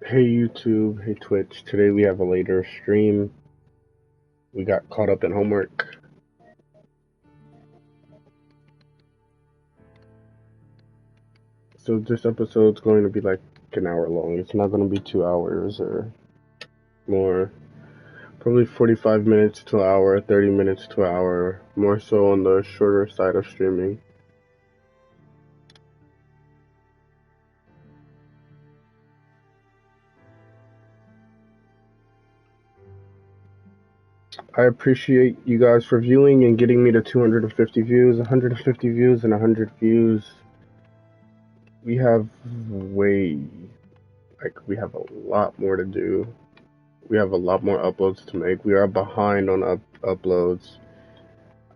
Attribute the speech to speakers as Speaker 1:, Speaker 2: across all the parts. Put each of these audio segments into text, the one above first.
Speaker 1: Hey YouTube, hey Twitch. Today we have a later stream. We got caught up in homework. So this episode's going to be like an hour long. It's not going to be 2 hours or more. Probably 45 minutes to an hour, 30 minutes to an hour. More so on the shorter side of streaming. I appreciate you guys for viewing and getting me to 250 views, 150 views, and 100 views. We have we have a lot more to do. We have a lot more uploads to make. We are behind on uploads.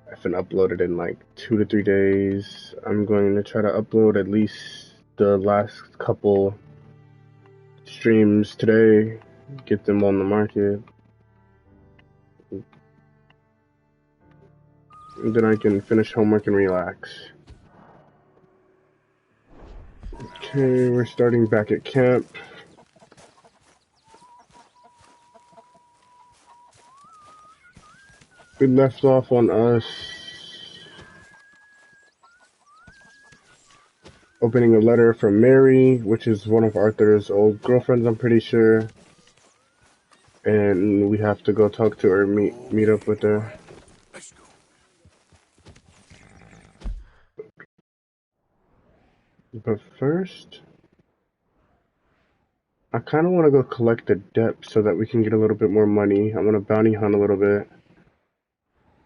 Speaker 1: I haven't uploaded in like 2 to 3 days. I'm going to try to upload at least the last couple streams today, get them on the market. And then I can finish homework and relax. Okay, we're starting back at camp. We left off on us opening a letter from Mary, which is one of Arthur's old girlfriends, I'm pretty sure. And we have to go talk to her, meet up with her. But first, I kind of want to go collect the debt so that we can get a little bit more money. I want to bounty hunt a little bit.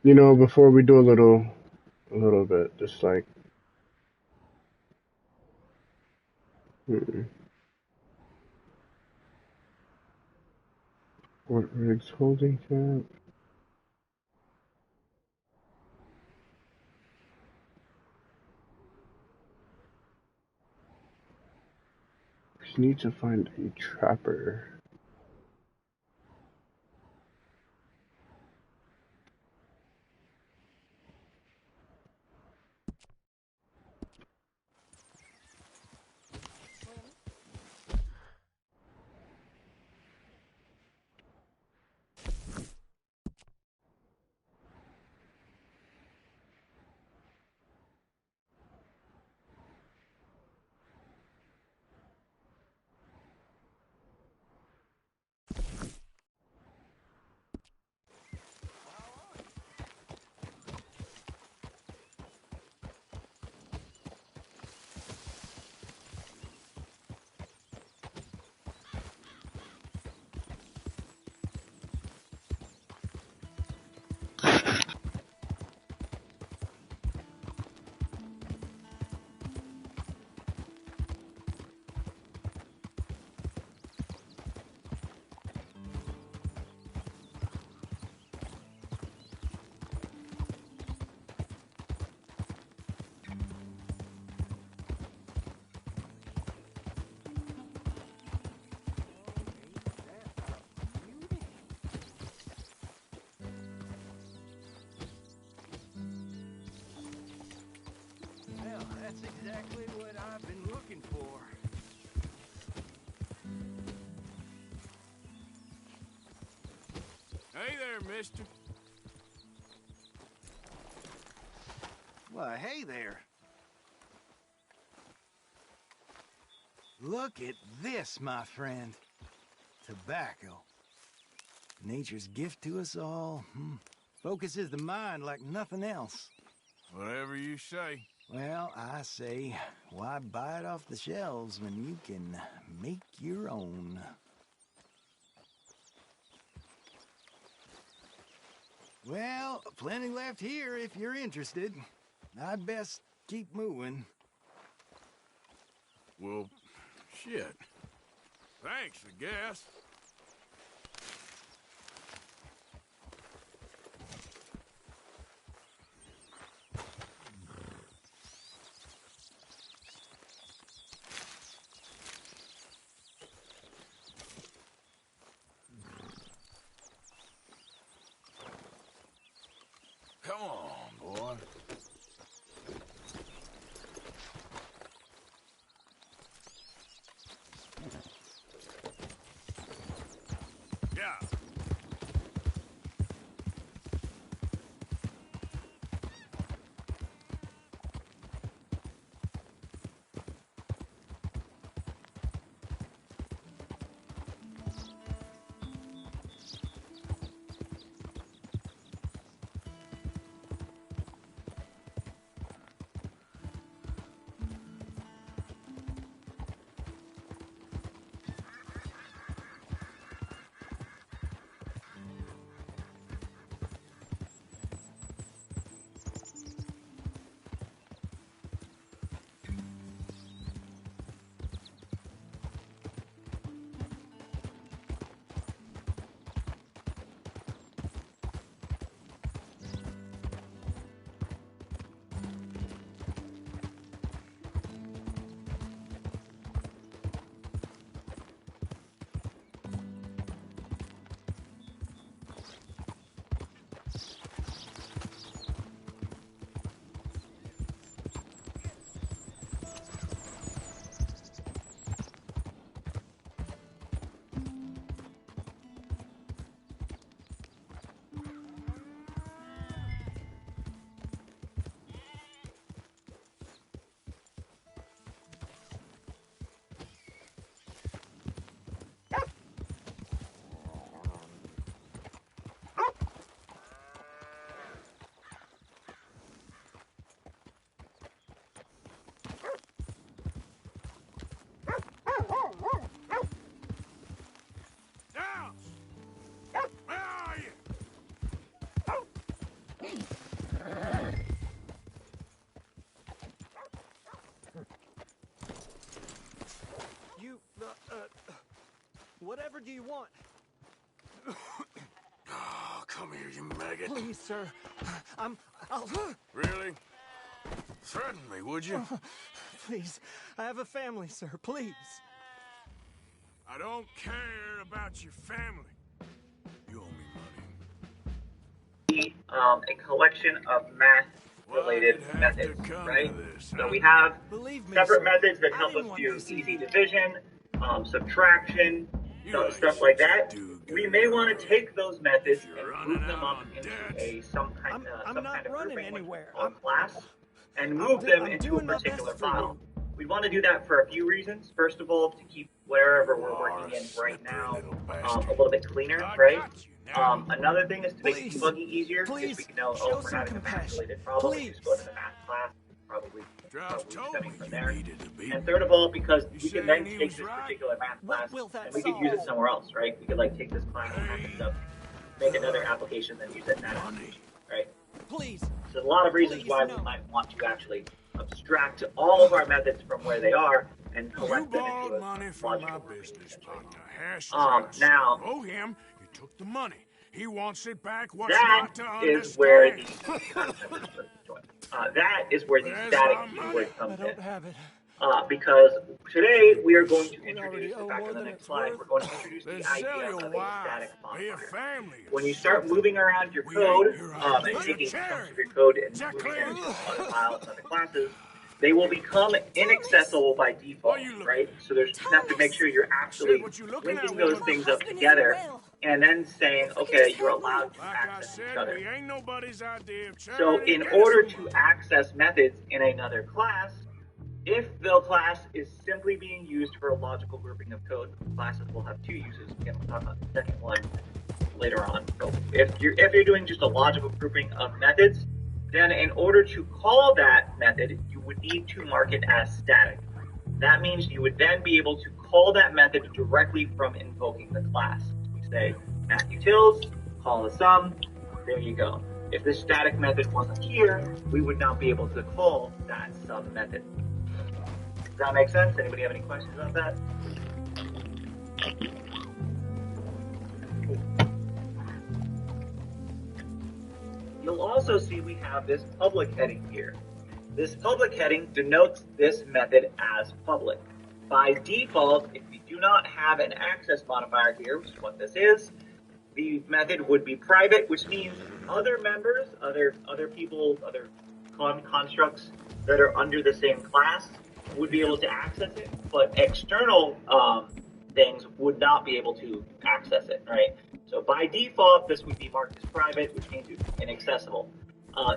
Speaker 1: You know, before we do a little bit, just like, what rigs holding camp? We need to find a trapper.
Speaker 2: That's exactly what I've been looking for. Hey there, mister. Why, hey there. Look at this, my friend. Tobacco. Nature's gift to us all. Focuses the mind like nothing else.
Speaker 3: Whatever you say.
Speaker 2: Well, I say, why buy it off the shelves when you can make your own? Well, plenty left here if you're interested. I'd best keep moving.
Speaker 3: Well, shit. Thanks, I guess. Come on, boy. Yeah. Down! Where are you?
Speaker 4: You, whatever do you want?
Speaker 3: Oh, come here, you maggot.
Speaker 4: Please, sir. I'll...
Speaker 3: Really? Threaten me, would you?
Speaker 4: Please, I have a family, sir. Please.
Speaker 3: I don't care about your family. You owe me money.
Speaker 5: A collection of math-related methods, right? So we have
Speaker 4: Believe me,
Speaker 5: separate
Speaker 4: sir,
Speaker 5: methods that
Speaker 4: I
Speaker 5: help us
Speaker 4: didn't want
Speaker 5: do
Speaker 4: this to
Speaker 5: easy
Speaker 4: be-
Speaker 5: division, subtraction,
Speaker 3: You
Speaker 5: stuff like
Speaker 3: ain't
Speaker 5: that.
Speaker 3: do
Speaker 5: We
Speaker 3: good,
Speaker 5: may want
Speaker 3: are
Speaker 5: to
Speaker 3: you?
Speaker 5: take those methods
Speaker 3: If you're
Speaker 5: and
Speaker 3: running
Speaker 5: group them
Speaker 3: out
Speaker 5: up
Speaker 3: on
Speaker 5: into
Speaker 3: debts.
Speaker 5: some kind
Speaker 4: I'm not
Speaker 5: of
Speaker 4: running
Speaker 5: grouping,
Speaker 4: anywhere.
Speaker 5: or class, and
Speaker 4: I'm
Speaker 5: move them
Speaker 4: I'm
Speaker 5: into a
Speaker 4: doing my
Speaker 5: particular
Speaker 4: best for
Speaker 5: file.
Speaker 4: you.
Speaker 5: We want to do that for a few reasons. First of all, to keep wherever we're
Speaker 3: You are
Speaker 5: working
Speaker 3: a
Speaker 5: in right
Speaker 3: slippery
Speaker 5: now
Speaker 3: little
Speaker 5: a
Speaker 3: bastard.
Speaker 5: little bit cleaner,
Speaker 3: I
Speaker 5: right?
Speaker 3: got you now.
Speaker 5: Another thing is to make
Speaker 4: Please.
Speaker 5: debugging easier, because
Speaker 4: Please,
Speaker 5: we can know,
Speaker 4: show
Speaker 5: oh, if we're
Speaker 4: some
Speaker 5: having a
Speaker 4: compassion.
Speaker 5: math-related problem, we
Speaker 4: Please.
Speaker 5: just go to the math class, probably
Speaker 3: Strauss told
Speaker 5: stemming
Speaker 3: me
Speaker 5: from
Speaker 3: you
Speaker 5: there.
Speaker 3: needed to be.
Speaker 5: And third of all, because
Speaker 3: You
Speaker 5: we can then
Speaker 3: saying he
Speaker 5: take
Speaker 3: was
Speaker 5: this
Speaker 3: right?
Speaker 5: particular math
Speaker 4: What
Speaker 5: class
Speaker 4: will that
Speaker 5: and we could use it
Speaker 4: solve?
Speaker 5: somewhere else, right? We could like take this class and package it up, make another application, then use it in that
Speaker 3: Money.
Speaker 5: application, right?
Speaker 4: Please.
Speaker 5: So there's a lot of reasons
Speaker 4: Please,
Speaker 5: why
Speaker 4: no.
Speaker 5: we might want to actually abstract all of our methods from where they are and
Speaker 3: You
Speaker 5: collect them
Speaker 3: borrowed
Speaker 5: into a
Speaker 3: money from my
Speaker 5: logical grouping,
Speaker 3: business
Speaker 5: essentially.
Speaker 3: partner, Hash Strauss.
Speaker 5: Now,
Speaker 3: You owe him. You took the money. He wants it back. What's
Speaker 5: that
Speaker 3: not to
Speaker 5: is where
Speaker 3: understand?
Speaker 5: the that is where the
Speaker 3: Where's
Speaker 5: static
Speaker 3: our money?
Speaker 5: keyword
Speaker 4: I
Speaker 5: comes in.
Speaker 4: don't have it.
Speaker 5: Because today we are going to
Speaker 4: We
Speaker 5: introduce,
Speaker 4: already
Speaker 5: in
Speaker 4: owe
Speaker 5: fact,
Speaker 4: more
Speaker 5: on the
Speaker 4: than
Speaker 5: next
Speaker 4: it's
Speaker 5: slide,
Speaker 4: worth.
Speaker 5: we're going to introduce
Speaker 3: Then
Speaker 5: the
Speaker 3: sell
Speaker 5: idea
Speaker 3: your
Speaker 5: of a
Speaker 3: wife.
Speaker 5: static
Speaker 3: Be a
Speaker 5: modifier.
Speaker 3: family.
Speaker 5: When you start moving around your
Speaker 3: We
Speaker 5: code,
Speaker 3: ain't your idea
Speaker 5: and
Speaker 3: of
Speaker 5: taking chunks
Speaker 3: charity.
Speaker 5: of your code and
Speaker 3: Is that
Speaker 5: moving
Speaker 3: clear?
Speaker 5: them into other files and other classes, they will become inaccessible by default,
Speaker 3: What are you looking
Speaker 5: right? So there's you have to make sure you're
Speaker 3: Said
Speaker 5: actually
Speaker 3: what you looking at,
Speaker 5: linking those
Speaker 3: woman.
Speaker 5: things
Speaker 6: My
Speaker 5: up
Speaker 6: husband
Speaker 5: together
Speaker 6: isn't well.
Speaker 5: and then saying,
Speaker 6: If we could
Speaker 5: okay,
Speaker 6: just
Speaker 5: you're
Speaker 6: have
Speaker 5: allowed to
Speaker 3: Like I
Speaker 5: access each
Speaker 3: said,
Speaker 5: other.
Speaker 3: we ain't nobody's idea of charity.
Speaker 5: So in
Speaker 3: Get us
Speaker 5: order
Speaker 3: some
Speaker 5: to
Speaker 3: money.
Speaker 5: access methods in another class, if the class is simply being used for a logical grouping of code, classes will have two uses. Again, we'll talk about the second one later on. So if you're doing just a logical grouping of methods, then in order to call that method, you would need to mark it as static. That means you would then be able to call that method directly from invoking the class. We say mathutils, call the sum, there you go. If this static method wasn't here, we would not be able to call that sum method. Does that make sense? Anybody have any questions about that? You'll also see we have this public heading here. This public heading denotes this method as public. By default, if we do not have an access modifier here, which is what this is, the method would be private, which means other members, other people, other constructs that are under the same class would be able to access it, but external things would not be able to access it, right? So by default, this would be marked as private, which means it's inaccessible.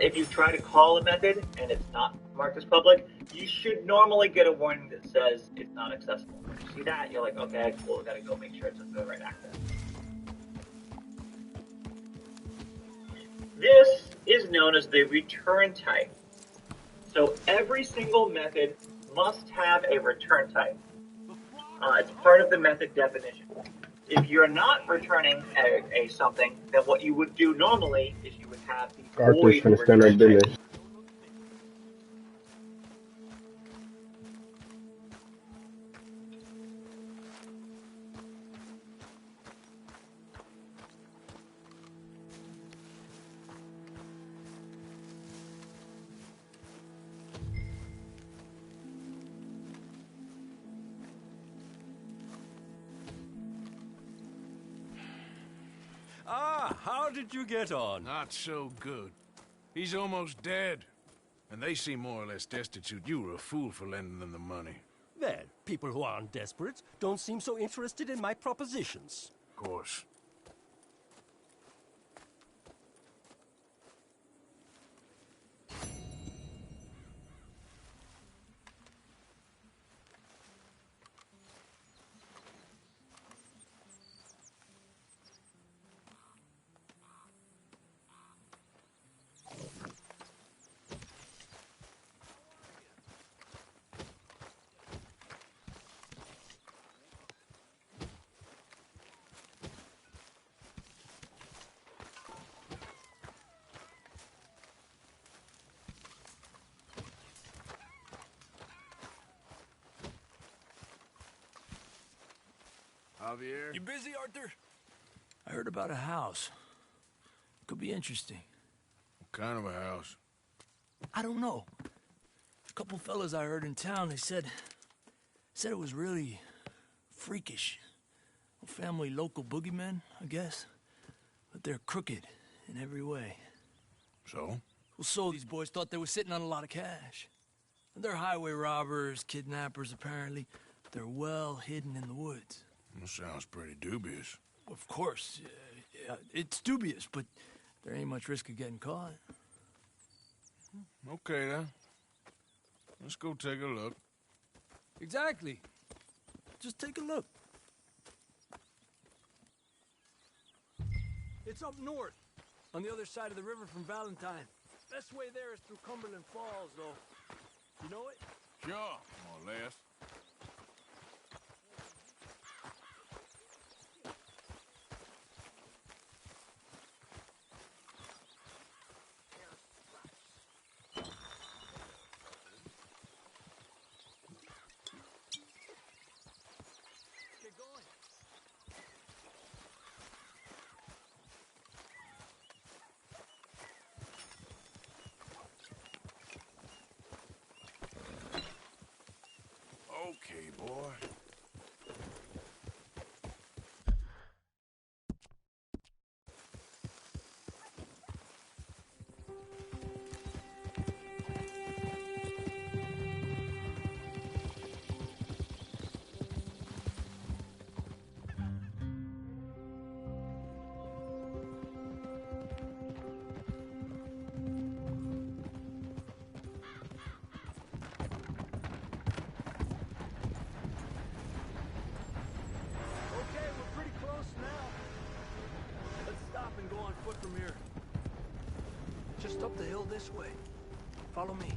Speaker 5: If you try to call a method and it's not marked as public, you should normally get a warning that says it's not accessible. When you see that, you're like, okay, cool, gotta go make sure it's the right access. This is known as the return type. So every single method must have a return type. It's part of the method definition. If you're not returning a something, then what you would do normally is you would have the
Speaker 1: Arthur's
Speaker 5: void
Speaker 1: trying to stand
Speaker 5: return
Speaker 1: up
Speaker 5: type.
Speaker 1: business.
Speaker 6: Ah, how did you get on?
Speaker 3: Not so good. He's almost dead. And they seem more or less destitute. You were a fool for lending them the money.
Speaker 6: Well, people who aren't desperate don't seem so interested in my propositions.
Speaker 3: Of course. Javier?
Speaker 2: You busy, Arthur? I heard about a house. Could be interesting.
Speaker 3: What kind of a house?
Speaker 2: I don't know. A couple fellas I heard in town, they said it was really freakish. A family local boogeymen, I guess. But they're crooked in every way.
Speaker 3: So?
Speaker 2: Well, so these boys thought they were sitting on a lot of cash. They're highway robbers, kidnappers, apparently. But they're well hidden in the woods.
Speaker 3: That sounds pretty dubious.
Speaker 2: Of course, yeah, it's dubious, but there ain't much risk of getting caught.
Speaker 3: Okay, then. Let's go take a look.
Speaker 2: Exactly. Just take a look. It's up north, on the other side of the river from Valentine. Best way there is through Cumberland Falls, though. You know it?
Speaker 3: Sure, more or less.
Speaker 2: Get going.
Speaker 3: Okay, boy.
Speaker 2: Okay, we're pretty close now. Let's stop and go on foot from here. Just up the hill this way. Follow me.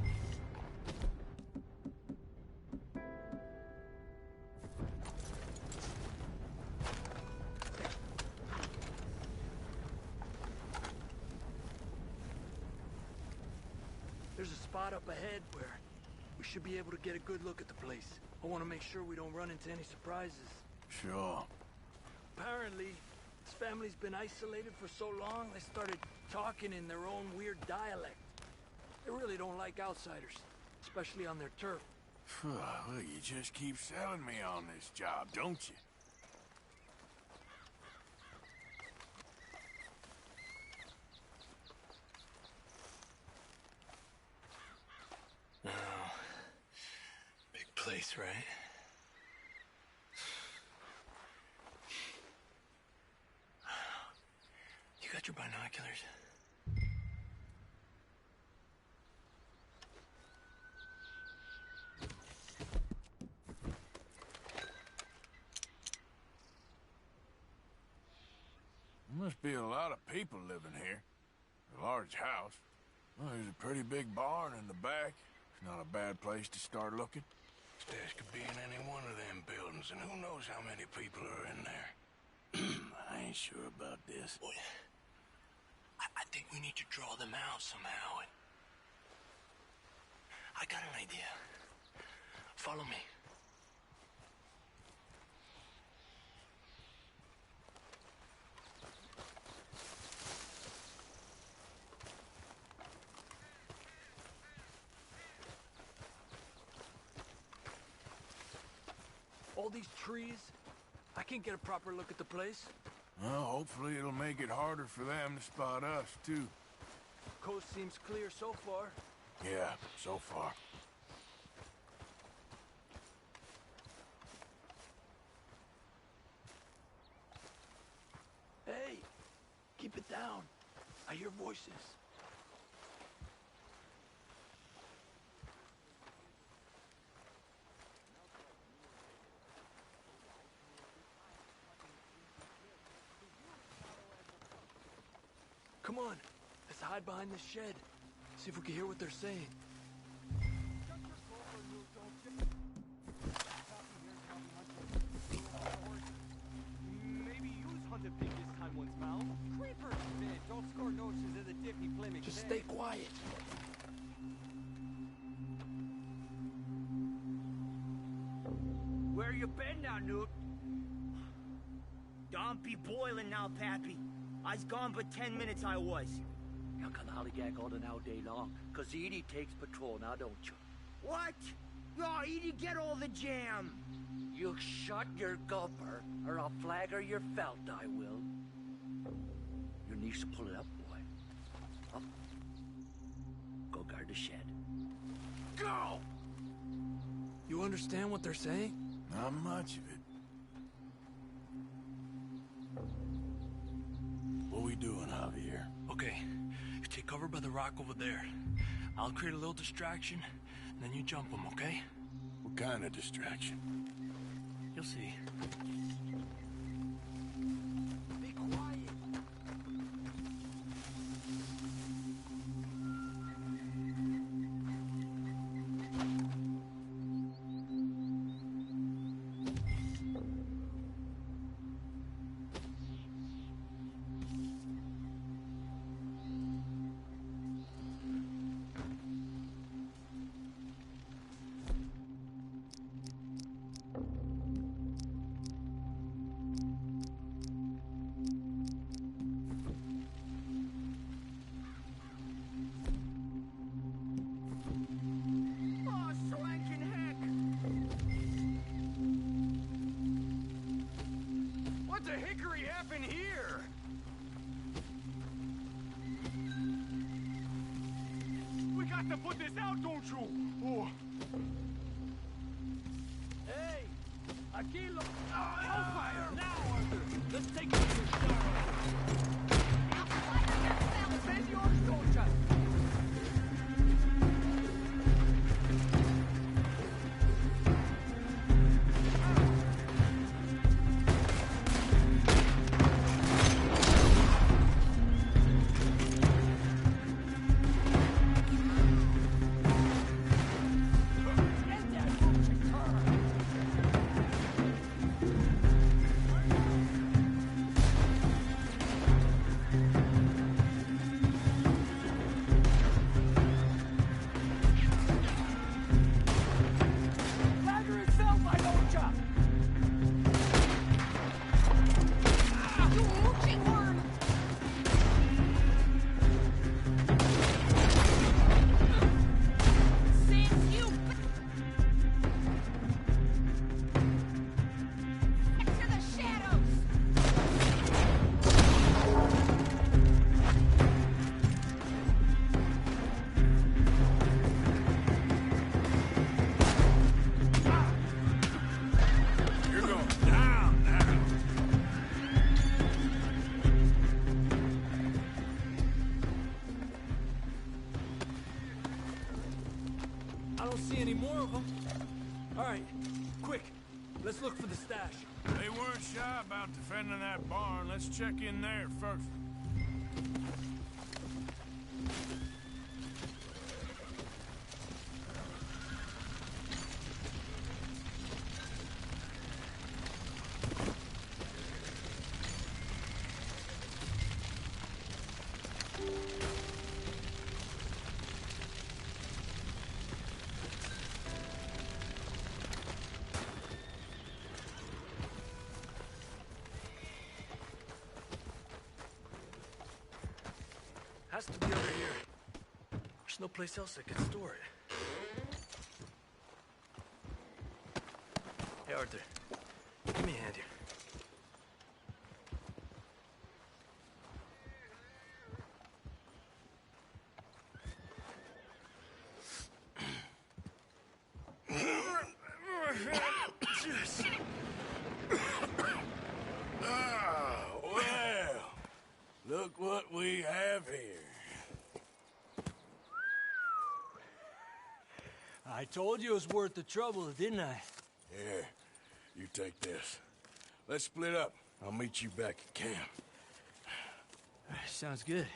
Speaker 2: There's a spot up ahead where we should be able to get a good look at the place. I want to make sure we don't run into any surprises.
Speaker 3: Sure.
Speaker 2: Apparently, this family's been isolated for so long, they started talking in their own weird dialect. They really don't like outsiders, especially on their turf.
Speaker 3: Well, you just keep selling me on this job, don't you?
Speaker 2: Big place, right? upstairs.
Speaker 3: There must be a lot of people living here. A large house. Well, there's a pretty big barn in the back. It's not a bad place to start looking.
Speaker 2: Stash could be in any one of them buildings, and who knows how many people are in there.
Speaker 3: I ain't sure about this.
Speaker 2: Boy, I think we need to draw them out somehow. I got an idea. Follow me. All these trees, I can't get a proper look at the place.
Speaker 3: Well, hopefully it'll make it harder for them to spot us, too.
Speaker 2: Coast seems clear so far.
Speaker 3: Yeah, so far.
Speaker 2: Hey, keep it down. I hear voices. Come on, let's hide behind this shed. See if we can hear what they're saying.
Speaker 6: Maybe use hunted pig this time once found. Creepers, man. Don't score notions in the dippy Plymouth.
Speaker 2: Just stay quiet.
Speaker 7: Where you been now, Newt? Don't be boiling now, Pappy. I's gone but 10 minutes I was.
Speaker 8: You can hollygag all the now day long, 'cause Edie takes patrol now, don't you?
Speaker 7: What? Oh, Edie, get all the jam.
Speaker 8: You shut your gulper, or I'll flagger your felt, I will. Your niece will pull it up, boy. Up. Go guard the shed.
Speaker 3: Go!
Speaker 2: You understand what they're saying?
Speaker 3: Not much of it. What we doing, Javier?
Speaker 2: Okay, you take cover by the rock over there. I'll create a little distraction, and then you jump them, okay?
Speaker 3: What kind of distraction?
Speaker 2: You'll see.
Speaker 7: Be quiet.
Speaker 6: What the hickory happened here? We got to put this out, don't you? Oh.
Speaker 2: Hey! Aquilo! Hellfire! Now, Arthur! Let's take it to the
Speaker 6: Senor Soldier!
Speaker 2: quick. Let's look for the stash.
Speaker 3: They weren't shy about defending that barn. Let's check in there first.
Speaker 2: Has to be over here. There's no place else I could store it. Hey, Arthur. Give me a hand here.
Speaker 3: Ah, well, look what we have here.
Speaker 2: I told you it was worth the trouble, didn't I?
Speaker 3: Here, you take this. Let's split up. I'll meet you back at camp.
Speaker 2: Sounds good.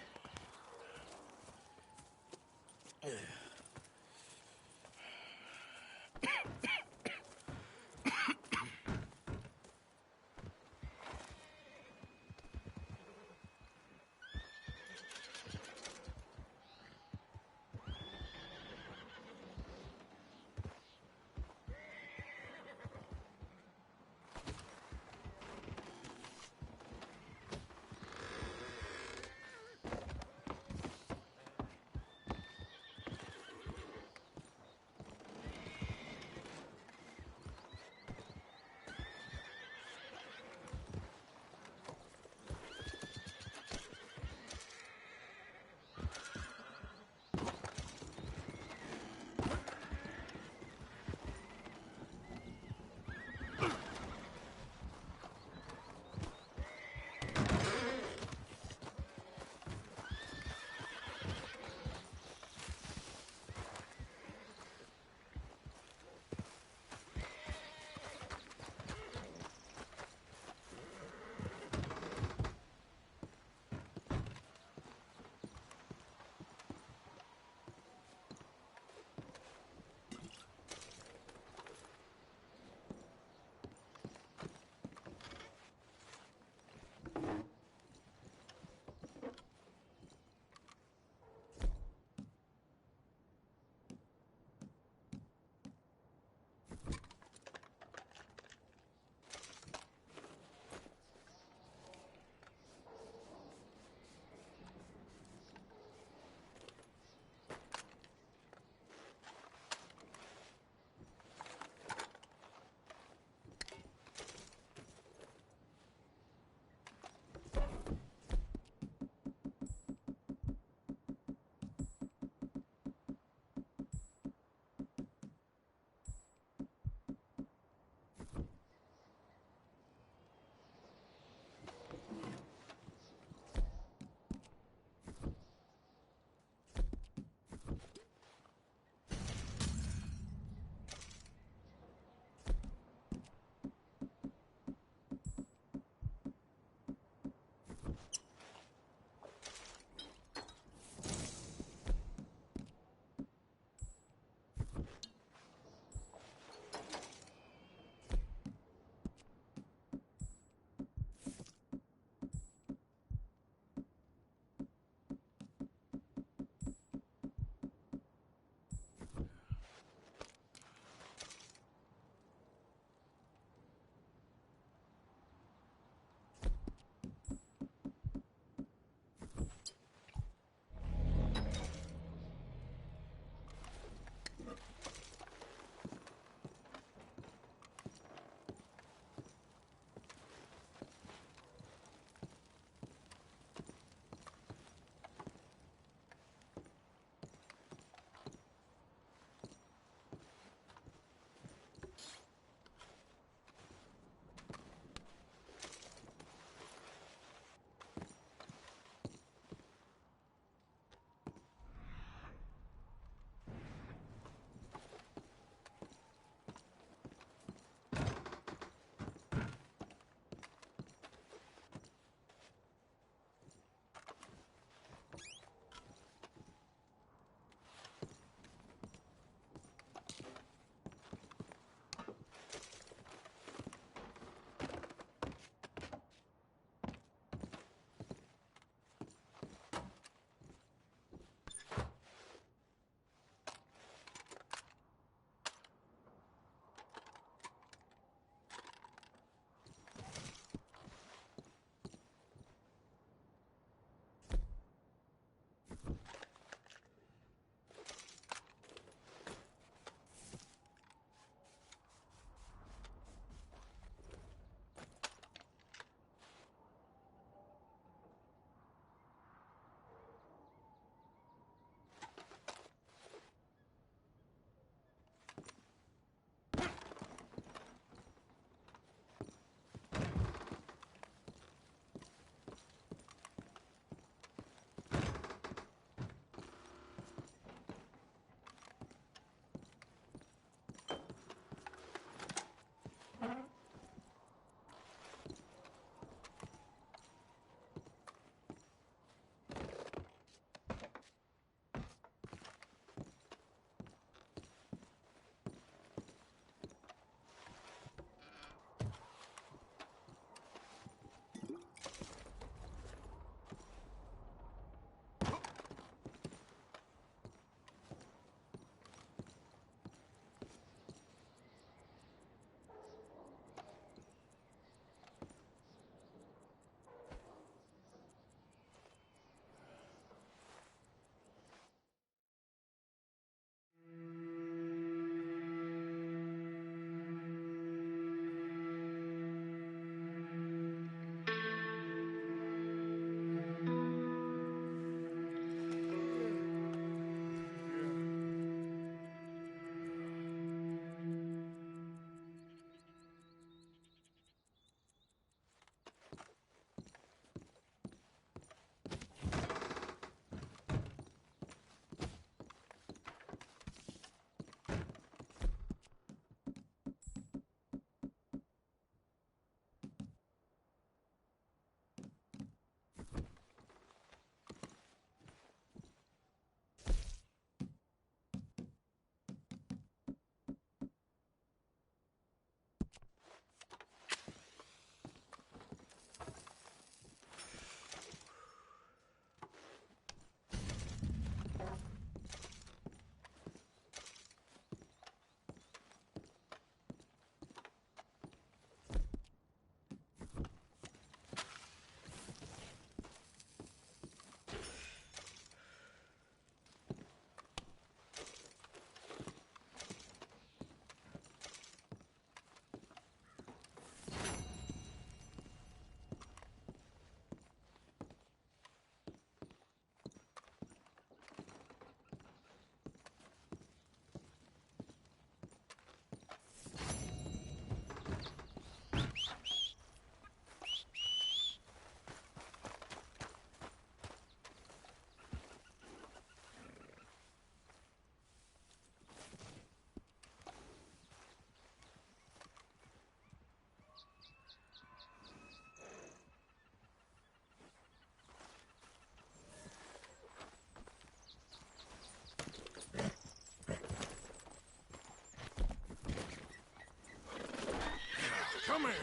Speaker 3: Come here.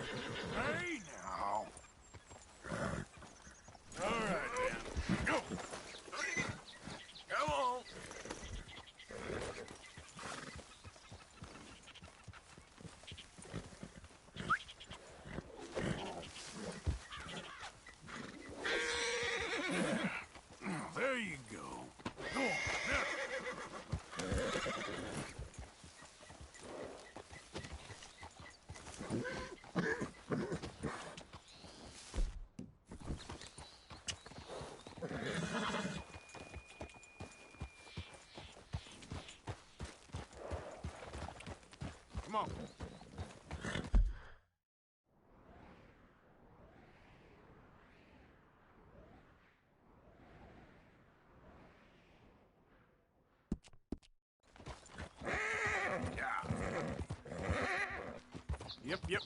Speaker 3: Hey, now. All right, then. Go. Come on. There you go. Go on. Now. Come on. Yeah. Yep.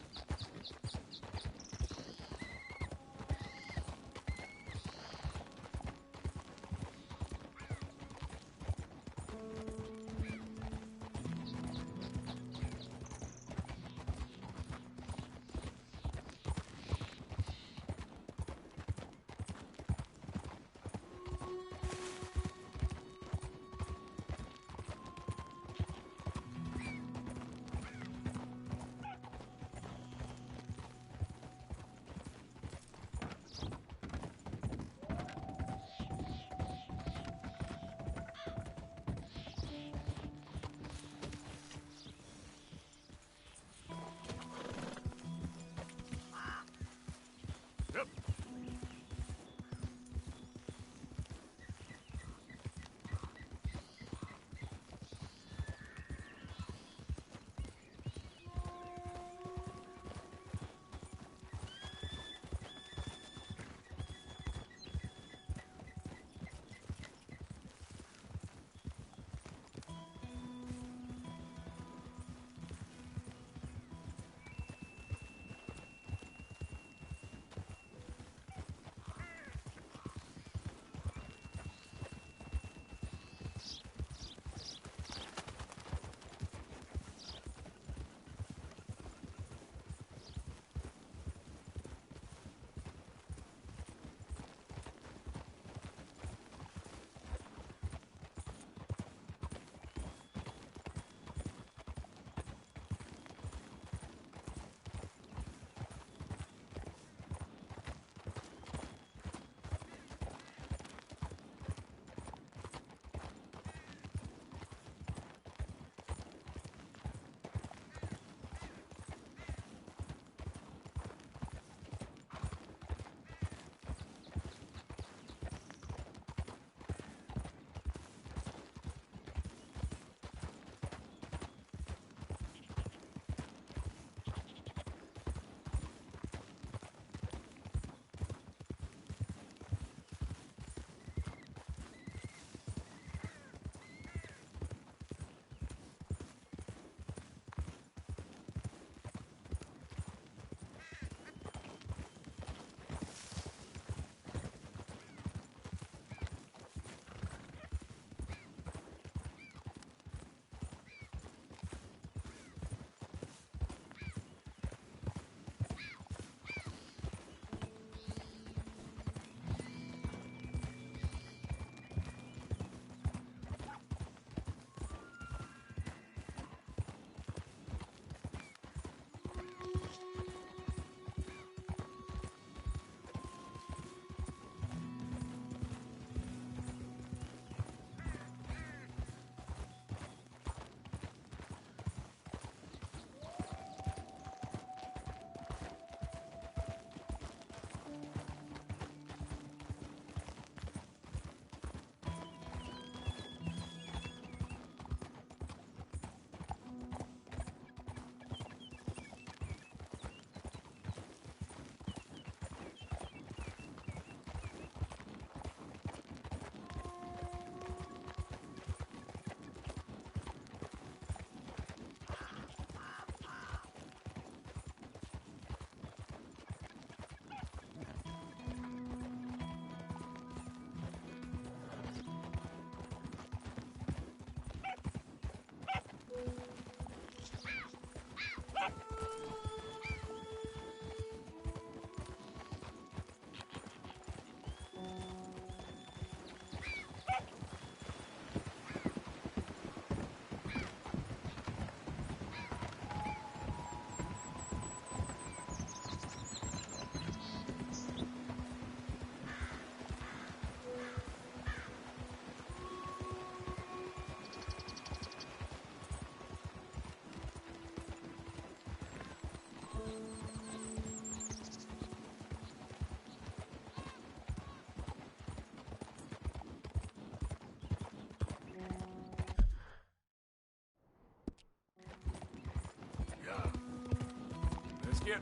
Speaker 3: shit.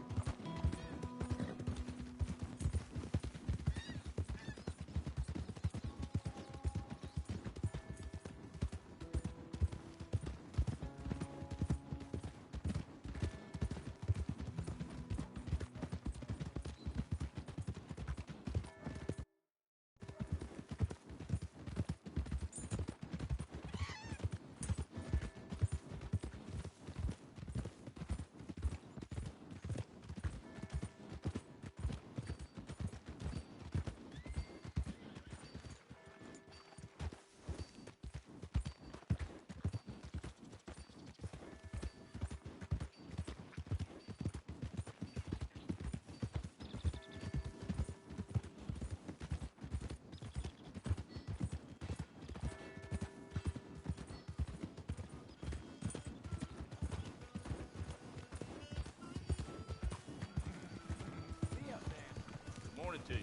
Speaker 9: Morning to you.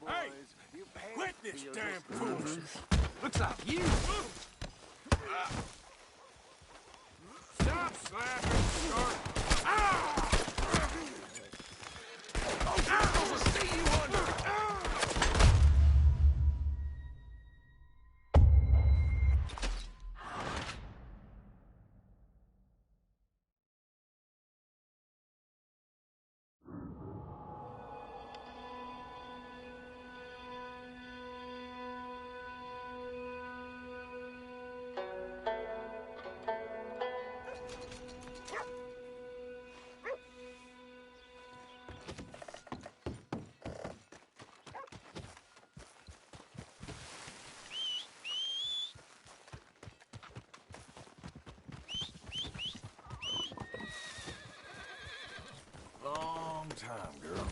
Speaker 3: Hey! Quit this damn foolishness!
Speaker 6: Looks like you.
Speaker 3: Stop slapping, start. Ah! I'll see you under. Long time, girl.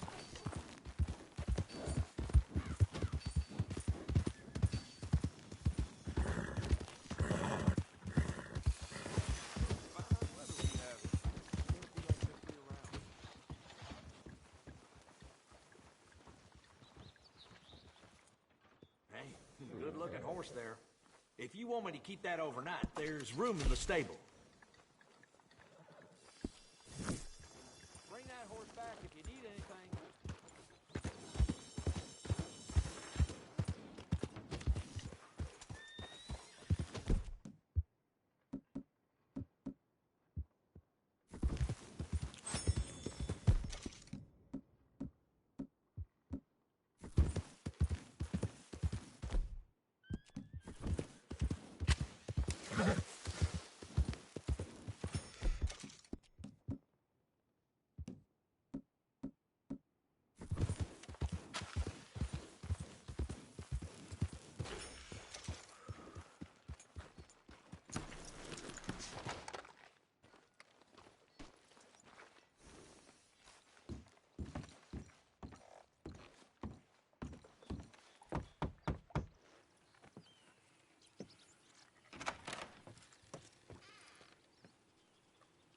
Speaker 6: Hey, good-looking horse there. If you want me to keep that overnight, there's room in the stable. Bring that horse back if you need anything.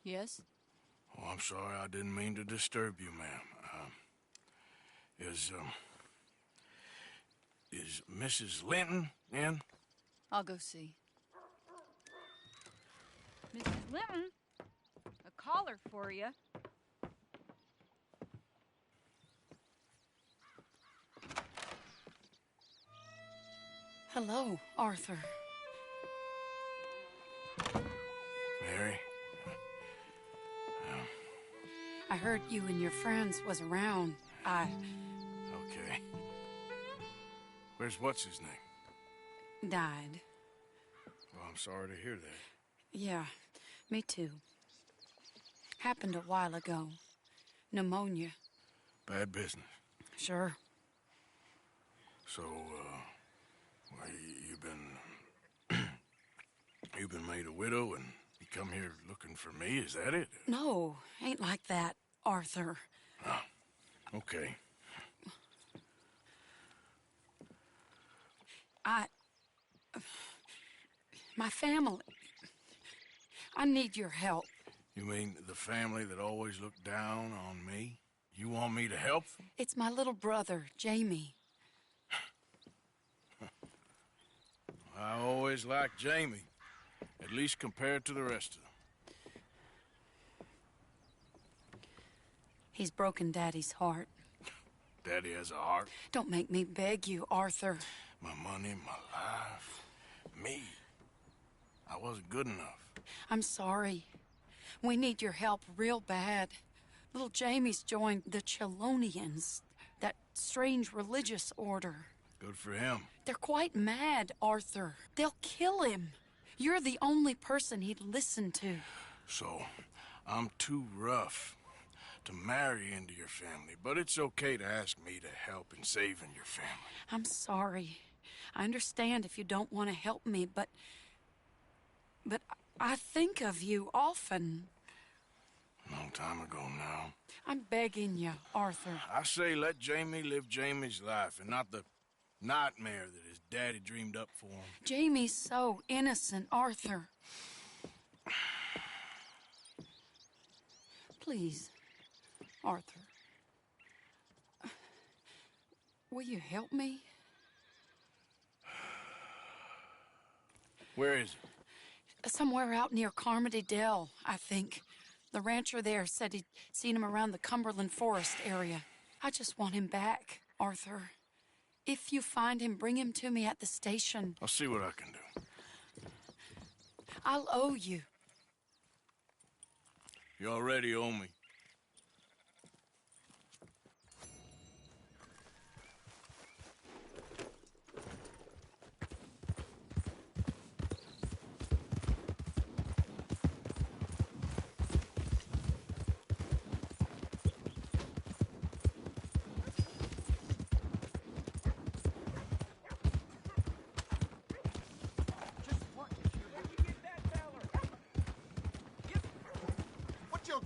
Speaker 10: Yes?
Speaker 3: Oh, I'm sorry. I didn't mean to disturb you, ma'am. Is Mrs. Linton in?
Speaker 10: I'll go see. Mrs. Linton? A caller for you. Hello, Arthur.
Speaker 3: Mary?
Speaker 10: I heard you and your friends was around.
Speaker 3: Okay. Where's what's-his-name?
Speaker 10: Died.
Speaker 3: Well, I'm sorry to hear that.
Speaker 10: Yeah, me too. Happened a while ago. Pneumonia.
Speaker 3: Bad business.
Speaker 10: Sure.
Speaker 3: So, well, you've been made a widow and you come here looking for me, is that it?
Speaker 10: No, ain't like that, Arthur.
Speaker 3: Oh, okay.
Speaker 10: My family. I need your help.
Speaker 3: You mean the family that always looked down on me? You want me to help them?
Speaker 10: It's my little brother, Jamie.
Speaker 3: I always liked Jamie, at least compared to the rest of them.
Speaker 10: He's broken Daddy's heart.
Speaker 3: Daddy has a heart.
Speaker 10: Don't make me beg you, Arthur.
Speaker 3: My money, my life, me. I wasn't good enough.
Speaker 10: I'm sorry. We need your help real bad. Little Jamie's joined the Chelonians, that strange religious order.
Speaker 3: Good for him.
Speaker 10: They're quite mad, Arthur. They'll kill him. You're the only person he'd listen to.
Speaker 3: So, I'm too rough to marry into your family, but it's okay to ask me to help in saving your family.
Speaker 10: I'm sorry. I understand if you don't want to help me, but I think of you often.
Speaker 3: Long time ago now.
Speaker 10: I'm begging you, Arthur.
Speaker 3: I say let Jamie live Jamie's life and not the nightmare that his daddy dreamed up for him.
Speaker 10: Jamie's so innocent, Arthur. Please, Arthur. Will you help me?
Speaker 3: Where is it?
Speaker 10: Somewhere out near Carmody Dell, I think. The rancher there said he'd seen him around the Cumberland Forest area. I just want him back, Arthur. If you find him, bring him to me at the station.
Speaker 3: I'll see what I can do.
Speaker 10: I'll owe you.
Speaker 3: You already owe me.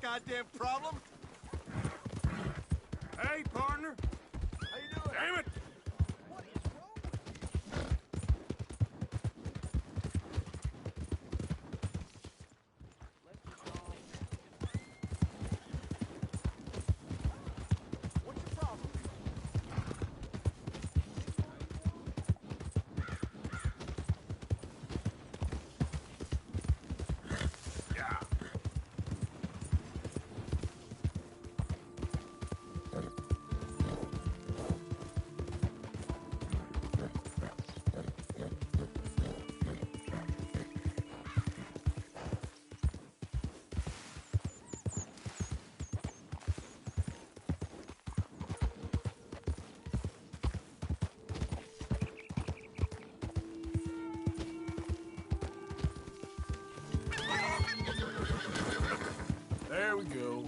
Speaker 4: Goddamn problem?
Speaker 3: Hey, partner!
Speaker 4: How you doing?
Speaker 3: Damn it!
Speaker 4: What is wrong? What's your problem?
Speaker 3: Yeah. There we go.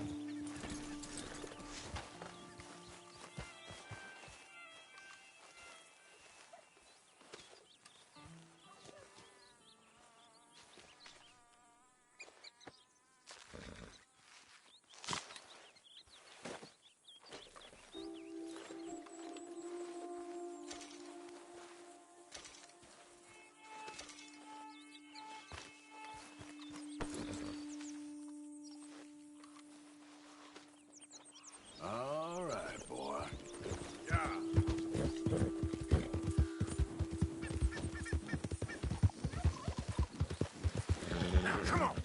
Speaker 3: All right, boy. Yeah. Now, come on.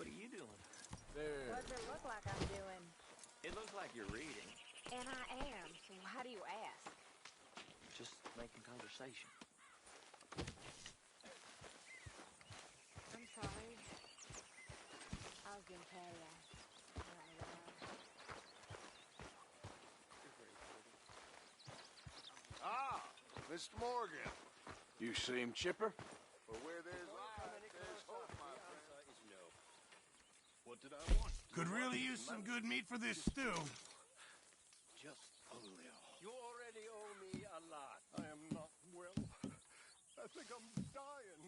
Speaker 6: What are you doing?
Speaker 3: There.
Speaker 9: What does it look like I'm doing?
Speaker 6: It looks like you're reading.
Speaker 9: And I am, so why do you ask?
Speaker 8: conversation.
Speaker 9: I'm sorry. I was gonna tell ya.
Speaker 3: Ah, Mr. Morgan. You seem chipper? For where there's life, there's hope, my friend. What did I want?
Speaker 11: Could really use some good meat for this stew.
Speaker 3: Just a little.
Speaker 6: You already owe me a lot.
Speaker 4: I am not well. I think I'm dying.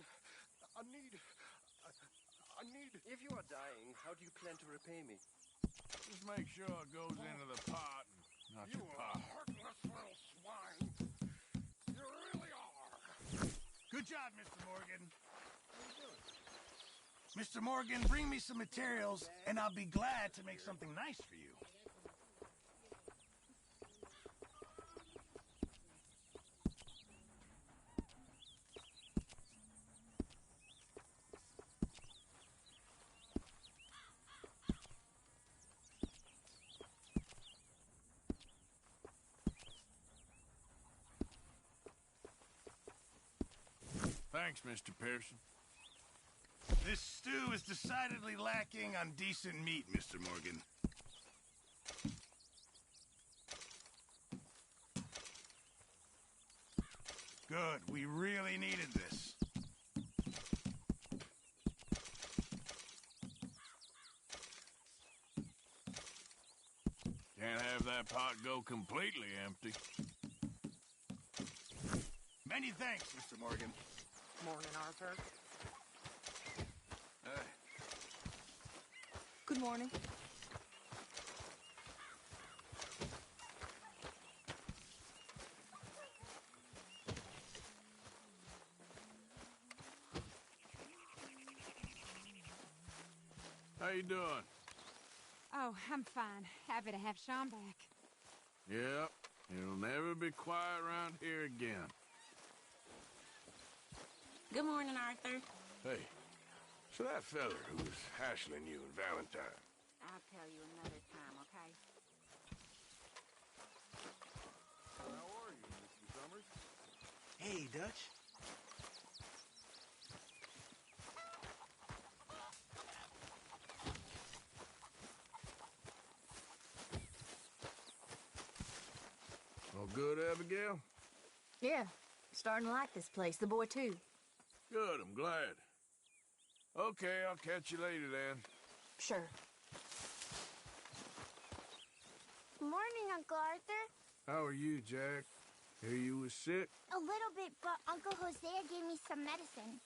Speaker 4: I need...
Speaker 6: If you are dying, how do you plan to repay me?
Speaker 3: Just make sure it goes into the pot and not your pot.
Speaker 4: heartless little swine. You really are.
Speaker 11: Good job, Mr. Morgan. Mr. Morgan, bring me some materials, and I'll be glad to make something nice for you.
Speaker 3: Thanks, Mr. Pearson.
Speaker 11: This stew is decidedly lacking on decent meat, Mr. Morgan. Good, we really needed this.
Speaker 3: Can't have that pot go completely empty.
Speaker 11: Many thanks, Mr. Morgan.
Speaker 9: Morning, Arthur.
Speaker 3: Hey,
Speaker 9: Good morning.
Speaker 3: how you doing?
Speaker 9: Oh, I'm fine. Happy to have Sean back.
Speaker 3: Yep, it'll never be quiet around here again.
Speaker 12: Good morning, Arthur.
Speaker 3: Hey, so that feller who was hassling you and Valentine,
Speaker 9: I'll tell you another time, okay?
Speaker 3: how are you, Mr. Summers?
Speaker 11: Hey, Dutch.
Speaker 3: All good, Abigail?
Speaker 12: Yeah, starting to like this place. The boy, too.
Speaker 3: Good, I'm glad. Okay, I'll catch you later then.
Speaker 12: Sure.
Speaker 13: Morning, Uncle Arthur.
Speaker 3: How are you, Jack? Hear you was sick?
Speaker 13: A little bit, but Uncle Hosea gave me some medicine.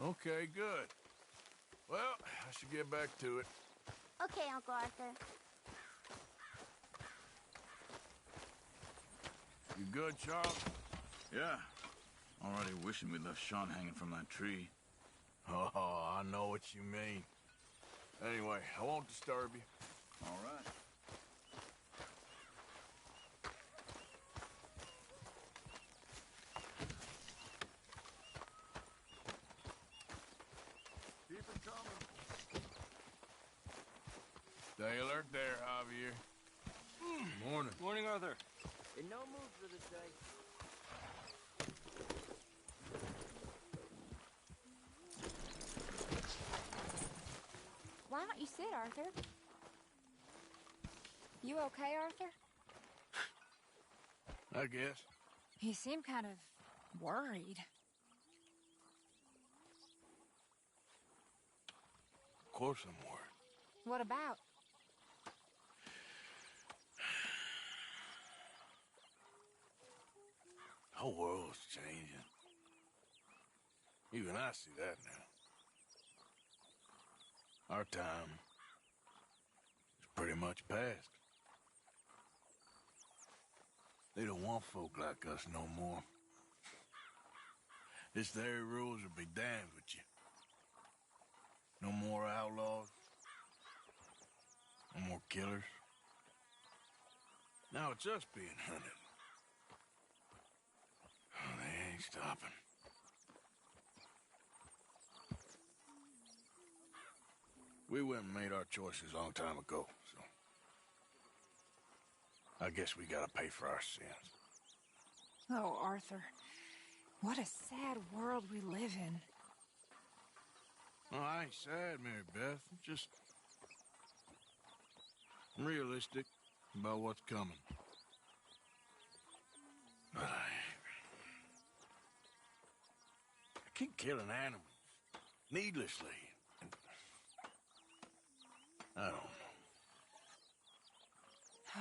Speaker 3: Okay, good. Well, I should get back to it.
Speaker 13: Okay, Uncle Arthur.
Speaker 3: You good, Charles?
Speaker 14: Yeah. Already wishing we left Sean hanging from that tree.
Speaker 3: Oh, I know what you mean. Anyway, I won't disturb you.
Speaker 14: All right.
Speaker 3: Keep it coming. Stay alert there, Javier. Morning.
Speaker 6: Morning, Arthur. In no mood for this day.
Speaker 9: Why don't you sit, Arthur? You okay, Arthur?
Speaker 3: I guess.
Speaker 9: You seem kind of worried.
Speaker 3: Of course I'm worried.
Speaker 9: What about?
Speaker 3: The whole world's changing. Even I see that now. Our time is pretty much past. They don't want folk like us no more. This there rules will be damned with you. No more outlaws. No more killers. Now it's us being hunted. Oh, they ain't stopping. We went and made our choices a long time ago, so... I guess we gotta pay for our sins.
Speaker 9: Oh, Arthur. What a sad world we live in.
Speaker 3: Well, I ain't sad, Mary Beth. I'm just realistic about what's coming. I keep killing animals needlessly. I don't know.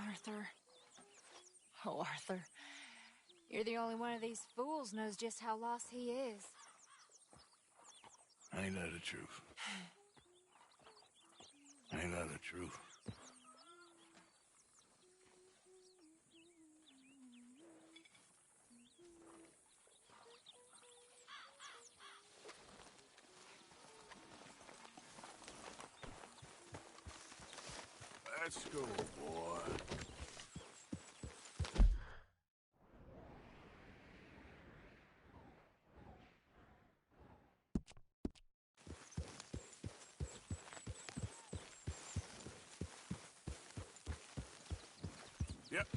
Speaker 12: Arthur. Oh, Arthur. You're the only one of these fools knows just how lost he is.
Speaker 3: Ain't that the truth? Ain't that the truth? Let's go, boy. Yep.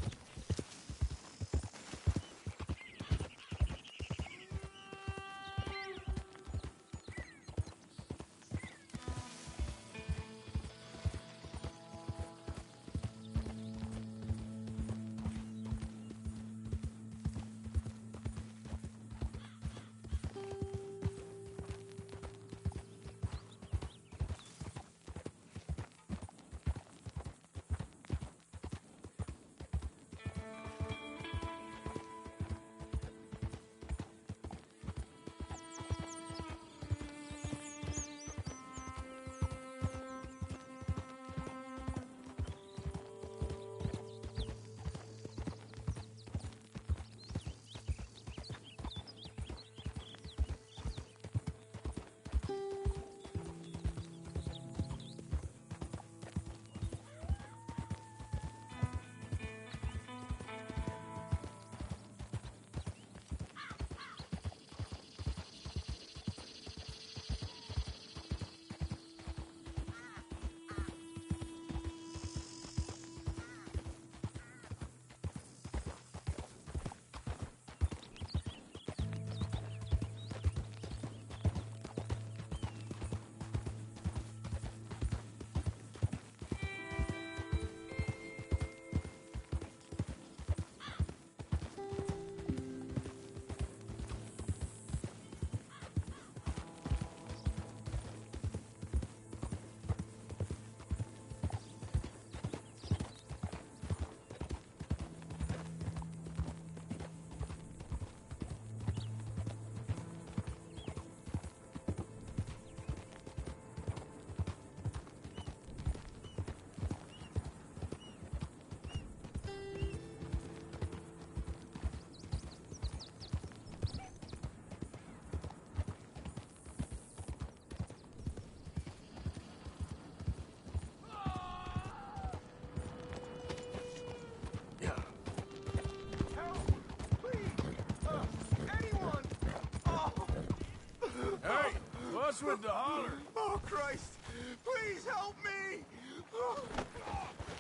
Speaker 3: Hey, what's with the holler?
Speaker 11: Oh, Christ! Please help me!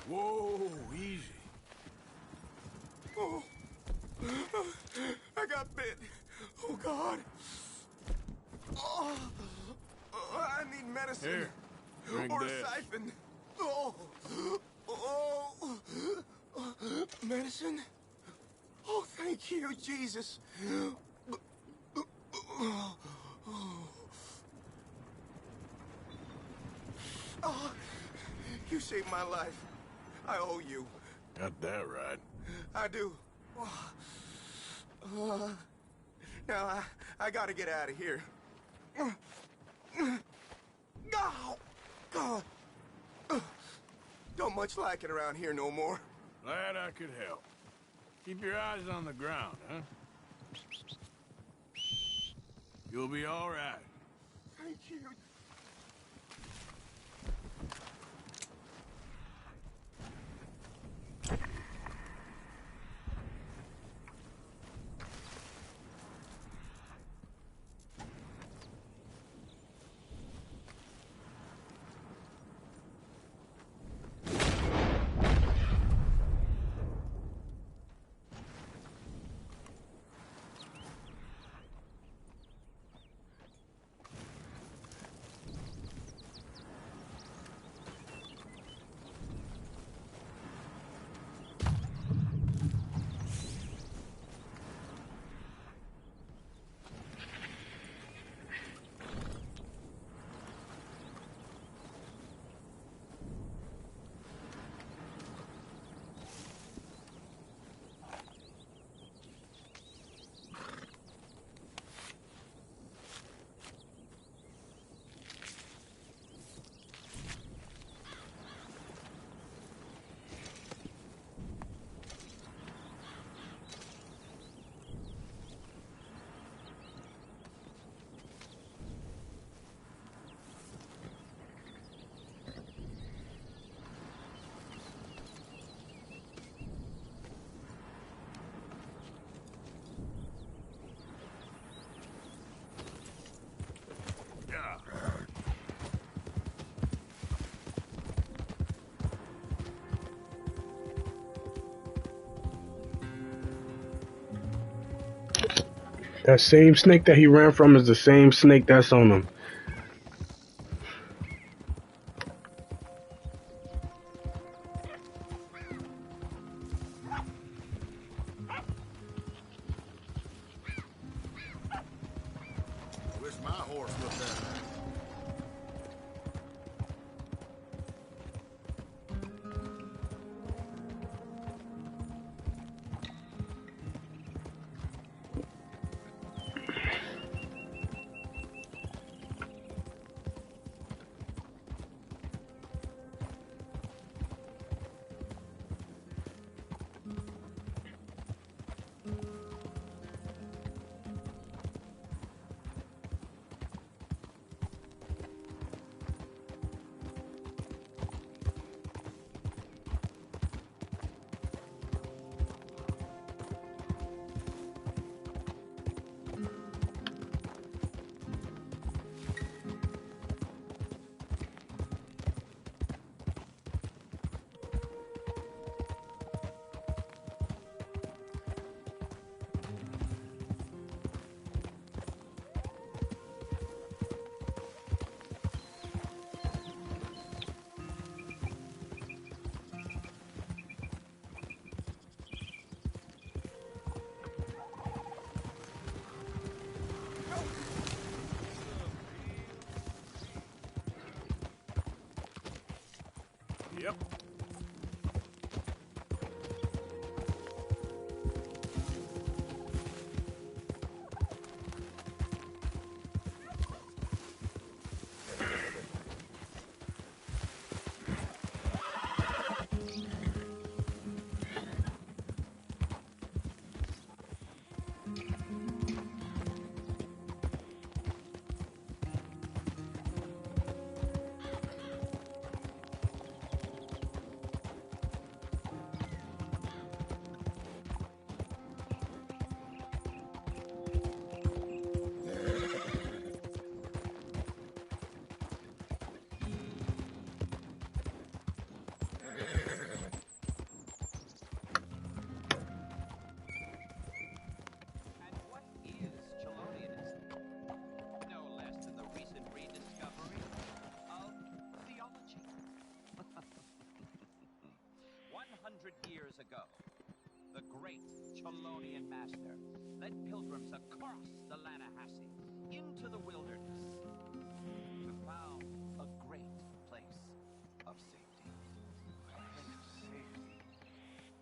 Speaker 3: Whoa, easy.
Speaker 11: Oh. I got bit. Oh, God. Oh. I need medicine.
Speaker 3: Here, drink
Speaker 11: or
Speaker 3: this.
Speaker 11: a siphon. Oh. Oh. Medicine? Oh, thank you, Jesus. Oh, you saved my life. I owe you.
Speaker 3: Got that right.
Speaker 11: I do. Now, I gotta get out of here. Oh, God. Don't much like it around here no more.
Speaker 3: Glad I could help. Keep your eyes on the ground, huh? You'll be all right.
Speaker 11: Thank you.
Speaker 1: That same snake that he ran from is the same snake that's on him.
Speaker 11: Wish my horse looked that way.
Speaker 3: Yep.
Speaker 6: No less than the recent rediscovery of theology. 100 years ago, the great Chelonian master led pilgrims across the Lannahechee into the wilderness to found a great place of safety.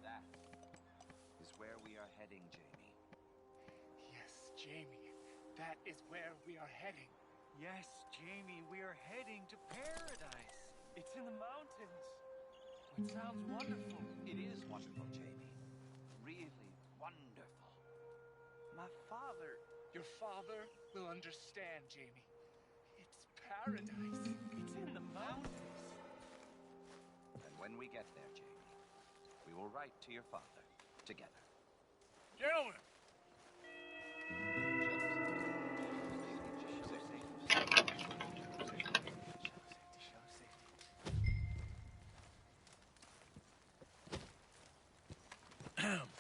Speaker 6: That is where we are heading, Jamie.
Speaker 15: Yes, Jamie, that is where we are heading.
Speaker 6: Yes, Jamie, we are heading to paradise. It's in the mountains. It sounds wonderful.
Speaker 8: It is wonderful, Jamie. Really wonderful.
Speaker 15: My father, your father will understand, Jamie. It's paradise.
Speaker 6: It's in the mountains.
Speaker 8: And when we get there, Jamie, we will write to your father together.
Speaker 3: Gentlemen!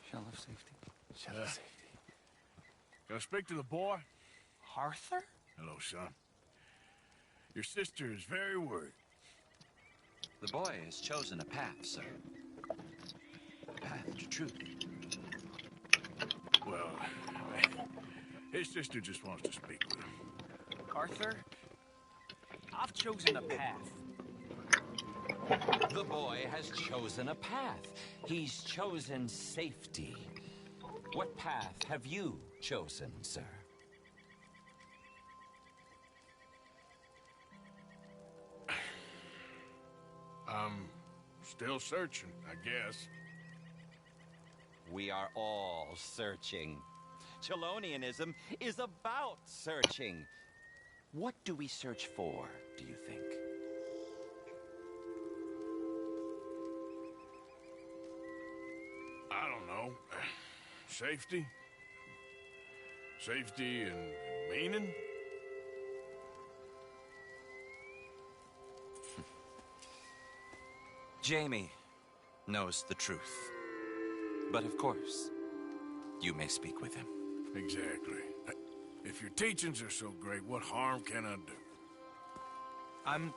Speaker 6: Shell of safety.
Speaker 3: Shell of safety. Can I speak to the boy?
Speaker 6: Arthur?
Speaker 3: Hello, son. Your sister is very worried.
Speaker 8: The boy has chosen a path, sir. A path to truth.
Speaker 3: Well, his sister just wants to speak with him.
Speaker 6: Arthur, I've chosen a path.
Speaker 16: The boy has chosen a path. He's chosen safety. What path have you chosen, sir?
Speaker 3: I'm still searching, I guess.
Speaker 16: We are all searching. Chelonianism is about searching. What do we search for, do you think?
Speaker 3: I don't know. Safety? Safety and meaning?
Speaker 8: Jamie knows the truth. But of course, you may speak with him.
Speaker 3: Exactly. If your teachings are so great, what harm can I do?
Speaker 2: I'm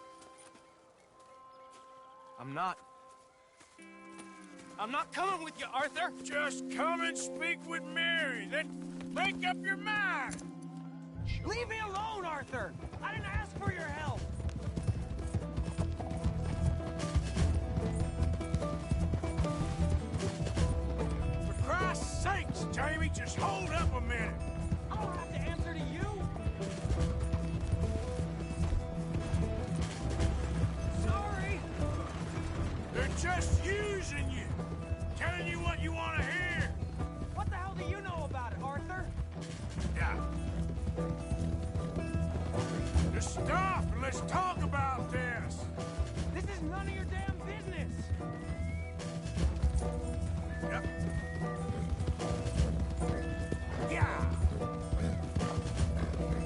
Speaker 2: not coming with you, Arthur!
Speaker 3: Just come and speak with Mary, then make up your mind!
Speaker 2: Leave me alone, Arthur! I didn't ask for your help!
Speaker 3: For Christ's sakes, Jamie, just hold up a minute!
Speaker 2: I don't have to answer to you! Sorry!
Speaker 3: They're just using you! Telling you what you want to hear!
Speaker 2: What the hell do you know about it, Arthur?
Speaker 3: Yeah. Just stop and let's talk about this!
Speaker 2: This is none of your damn business!
Speaker 3: Yep. Yeah!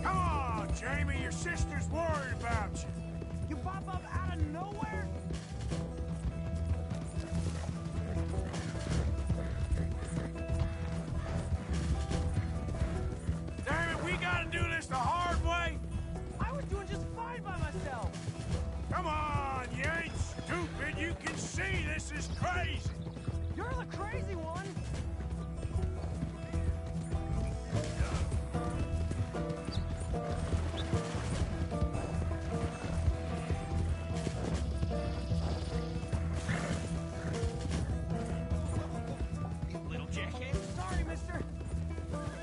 Speaker 3: Come on, Jamie, your sister's worried about you.
Speaker 2: You pop up out of nowhere?
Speaker 3: Damn it, we gotta do this the hard way?
Speaker 2: I was doing just fine by myself!
Speaker 3: Come on, you ain't stupid. You can see this is crazy.
Speaker 2: You're the crazy one! Little jackass. Sorry, mister.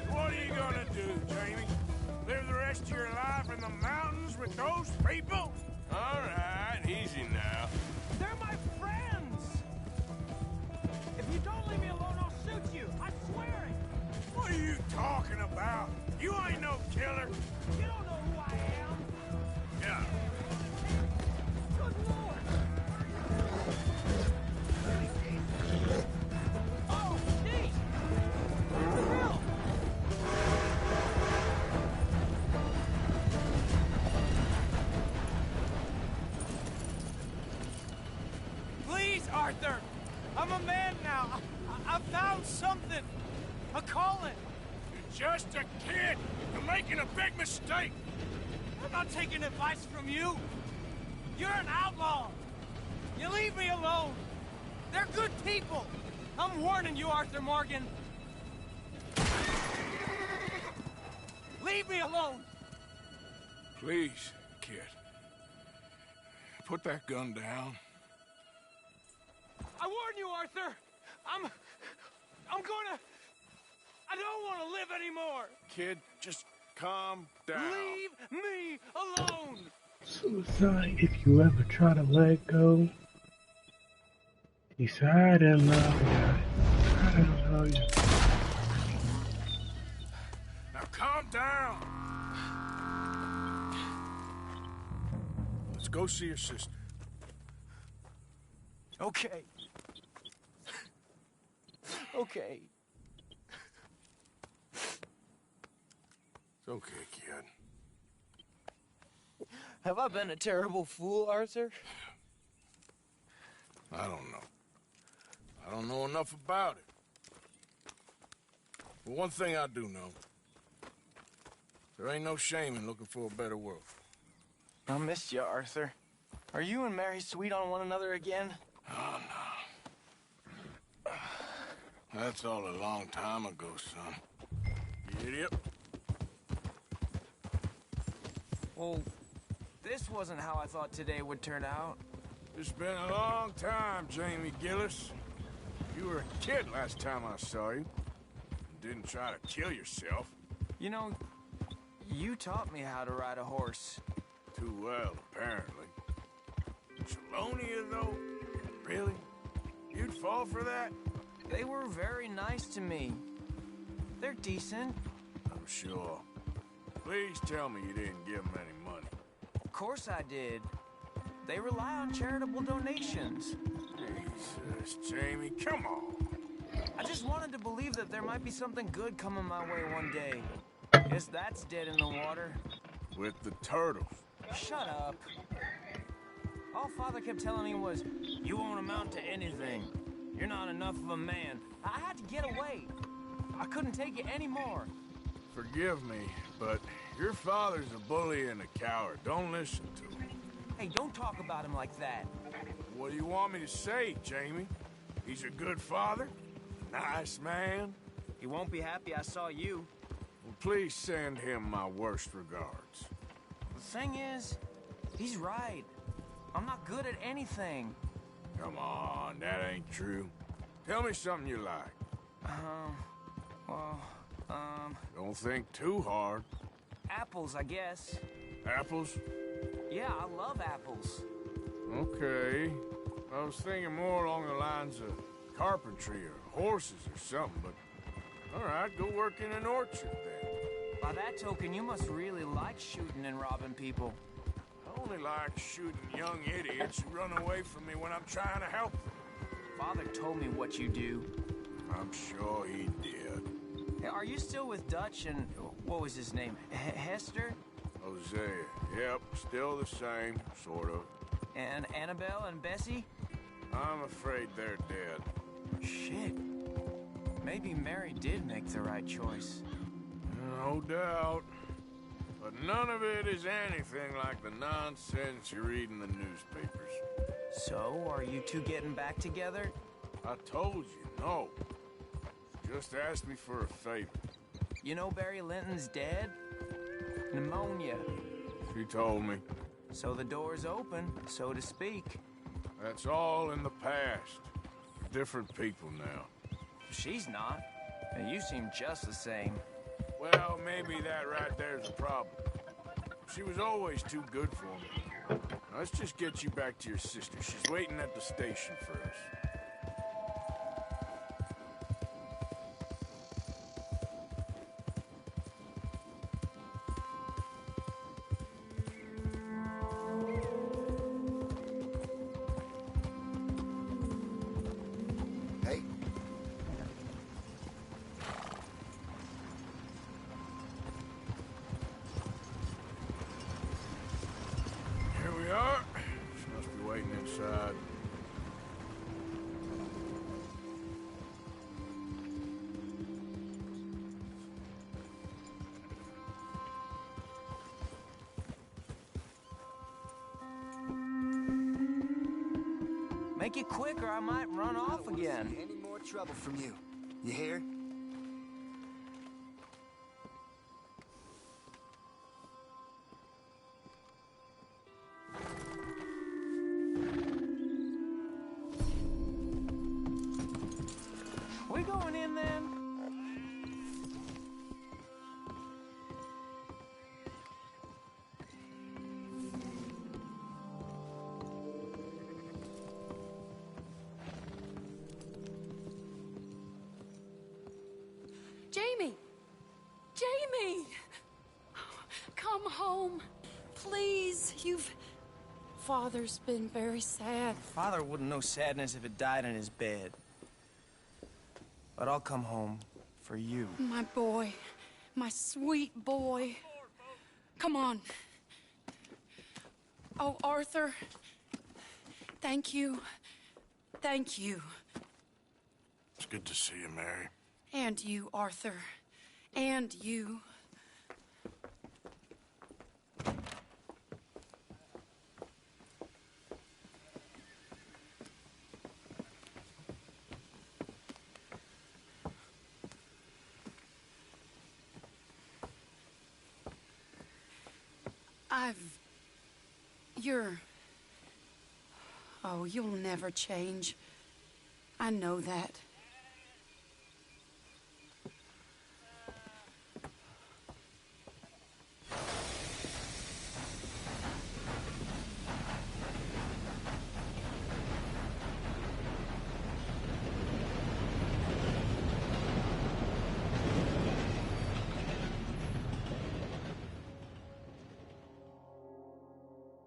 Speaker 3: What are you gonna do, Jamie? Live the rest of your life in the mountains with those people? All right, easy now.
Speaker 2: They're my friends! If you don't leave me alone, I'll shoot you! I swear it!
Speaker 3: What are you talking about? You ain't no killer.
Speaker 2: You don't know who I am!
Speaker 3: Yeah.
Speaker 2: Good Lord! Oh, jeez! What the hell? Please, Arthur! I'm a man now. I found something. A calling.
Speaker 3: You're just a kid. You're making a big mistake.
Speaker 2: I'm not taking advice from you. You're an outlaw. You leave me alone. They're good people. I'm warning you, Arthur Morgan. Leave me alone.
Speaker 3: Please, kid. Put that gun down.
Speaker 2: I warn you, Arthur. I'm gonna... I don't want to live anymore.
Speaker 3: Kid, just calm down.
Speaker 2: Leave me alone.
Speaker 1: Suicide if you ever try to let go. Decide and love you. I don't know you.
Speaker 3: Now calm down. Let's go see your sister.
Speaker 2: Okay. Okay.
Speaker 3: It's okay, kid.
Speaker 2: Have I been a terrible fool, Arthur?
Speaker 3: I don't know. I don't know enough about it. But one thing I do know. There ain't no shame in looking for a better world.
Speaker 2: I missed you, Arthur. Are you and Mary sweet on one another again?
Speaker 3: Oh, no. That's all a long time ago, son. You idiot.
Speaker 2: Well, this wasn't how I thought today would turn out.
Speaker 3: It's been a long time, Jamie Gillis. You were a kid last time I saw you. Didn't try to kill yourself.
Speaker 2: You know, you taught me how to ride a horse.
Speaker 3: Too well, apparently. Chelonia, though? Really? You'd fall for that?
Speaker 2: They were very nice to me. They're decent.
Speaker 3: I'm sure. Please tell me you didn't give them any money.
Speaker 2: Of course I did. They rely on charitable donations.
Speaker 3: Jesus, Jamie, come on.
Speaker 2: I just wanted to believe that there might be something good coming my way one day. Guess that's dead in the water.
Speaker 3: With the turtles.
Speaker 2: Shut up. All Father kept telling me was, you won't amount to anything. You're not enough of a man. I had to get away. I couldn't take it anymore.
Speaker 3: Forgive me, but your father's a bully and a coward. Don't listen to him.
Speaker 7: Hey, don't talk about him like that.
Speaker 3: What do you want me to say, Jamie? He's a good father? Nice man?
Speaker 7: He won't be happy I saw you.
Speaker 3: Well, please send him my worst regards.
Speaker 7: The thing is, he's right. I'm not good at anything.
Speaker 3: Come on, that ain't true. Tell me something you like. Don't think too hard.
Speaker 7: Apples, I guess.
Speaker 3: Apples?
Speaker 7: Yeah, I love apples.
Speaker 3: Okay. I was thinking more along the lines of carpentry or horses or something, but... Alright, go work in an orchard then.
Speaker 7: By that token, you must really like shooting and robbing people.
Speaker 3: I only like shooting young idiots who run away from me when I'm trying to help them.
Speaker 7: Father told me what you do.
Speaker 3: I'm sure he did.
Speaker 7: Hey, are you still with Dutch and... what was his name? Hester?
Speaker 3: Hosea. Yep, still the same, sort of.
Speaker 7: And Annabelle and Bessie?
Speaker 3: I'm afraid they're dead.
Speaker 7: Shit. Maybe Mary did make the right choice.
Speaker 3: No doubt. But none of it is anything like the nonsense you read in the newspapers.
Speaker 7: So, are you two getting back together?
Speaker 3: I told you, no. Just ask me for a favor.
Speaker 7: You know Barry Linton's dead? Pneumonia.
Speaker 3: She told me.
Speaker 7: So the door's open, so to speak.
Speaker 3: That's all in the past. We're different people now.
Speaker 7: She's not. And you seem just the same.
Speaker 3: Well, maybe that right there's a problem. She was always too good for me. Now, let's just get you back to your sister. She's waiting at the station for us.
Speaker 7: Make it quick or I might run off again.
Speaker 17: Any more trouble from you. You hear?
Speaker 7: We going in then?
Speaker 10: Jamie! Jamie! Come home. Please. Father's been very sad.
Speaker 7: Father wouldn't know sadness if it died in his bed. But I'll come home for you.
Speaker 10: My boy. My sweet boy. Come on. Oh, Arthur. Thank you. Thank you.
Speaker 3: It's good to see you, Mary.
Speaker 10: And you, Arthur. And you. Oh, you'll never change. I know that.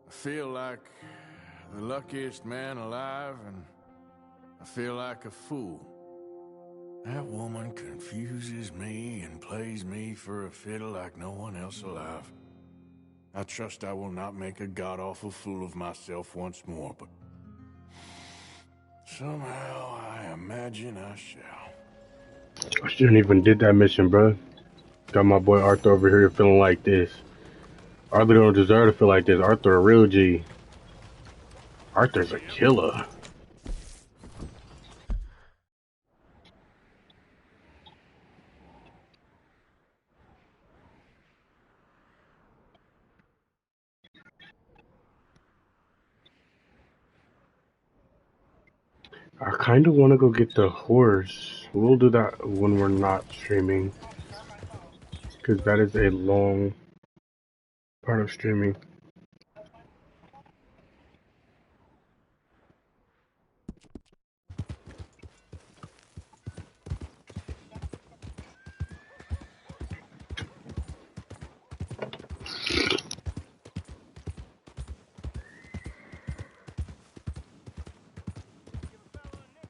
Speaker 3: I feel like the luckiest man alive, and I feel like a fool. That woman confuses me and plays me for a fiddle like no one else alive. I trust I will not make a god-awful fool of myself once more, but somehow I imagine I shall.
Speaker 1: I shouldn't even did that mission, bro. Got my boy Arthur over here feeling like this. Arthur don't deserve to feel like this. Arthur a real G. Arthur's a killer. I kind of want to go get the horse. We'll do that when we're not streaming, because that is a long part of streaming.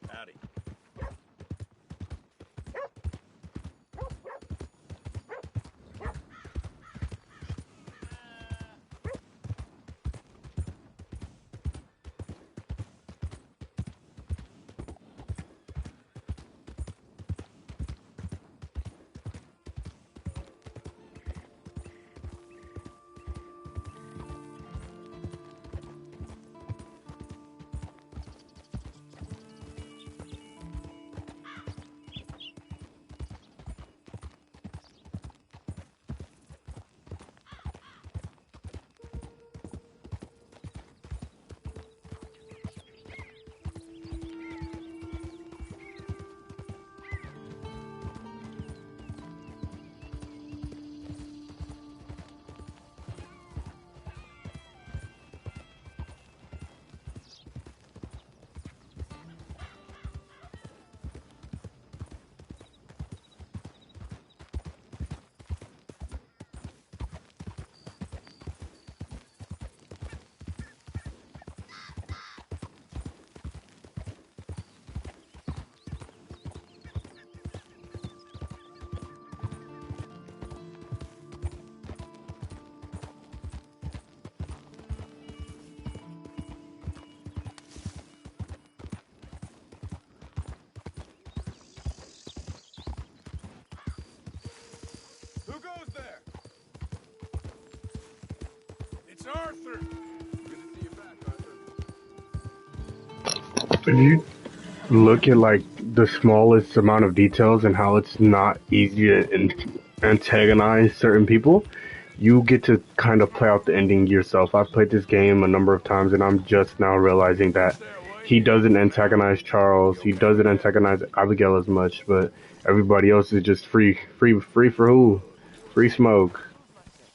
Speaker 3: Howdy.
Speaker 11: Who goes there? It's Arthur. Good to see you back, Arthur.
Speaker 1: If you look at like the smallest amount of details and how it's not easy to antagonize certain people, you get to kind of play out the ending yourself. I've played this game a number of times and I'm just now realizing that he doesn't antagonize Charles, he doesn't antagonize Abigail as much, but everybody else is just free for who? Free smoke.